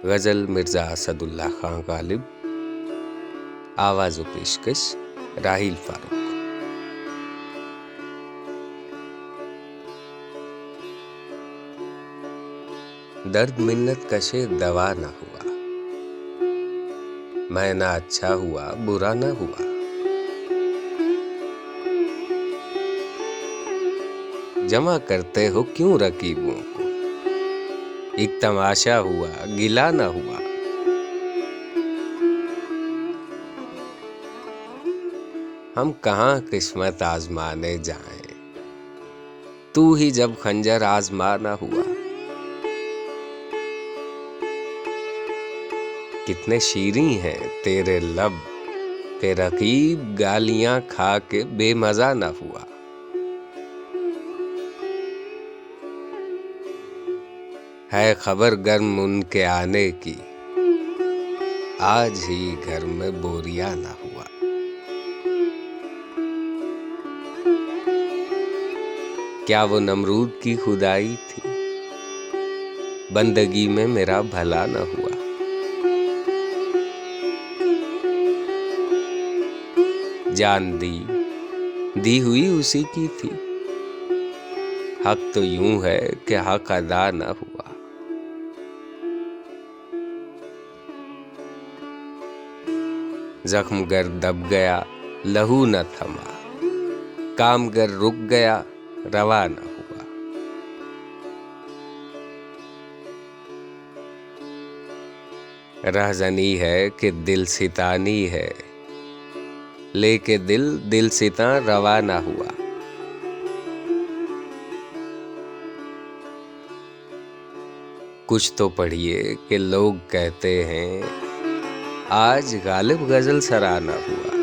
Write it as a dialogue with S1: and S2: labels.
S1: गज़ल मिर्ज़ा असदुल्लाह खां गालिब, आवाज़ व पेशकश राहिल फारूक। दर्द मिन्नत कशे दवा न हुआ, मैं ना अच्छा हुआ बुरा न हुआ। जमा करते हो क्यों रकीबों को, एक तमाशा हुआ गिला न हुआ। हम कहाँ किस्मत आजमाने जाएं, तू ही जब खंजर आजमा न हुआ। कितने शीरीं हैं तेरे लब के रकीब, गालियां खा के बेमजा न हुआ। है खबर गर्म उनके आने की, आज ही घर में बोरिया न हुआ। क्या वो नमरूद की खुदाई थी, बंदगी में मेरा भला न हुआ। जान दी हुई उसी की थी, हक तो यूं है कि हक अदा न हुआ। जख्म गर दब गया लहू न थमा, काम गर रुक गया रवा न हुआ। रहजनी है कि दिल सितानी है, लेके दिल सिता रवा न हुआ। कुछ तो पढ़िए कि लोग कहते हैं, आज गालिब गजल सराहना हुआ।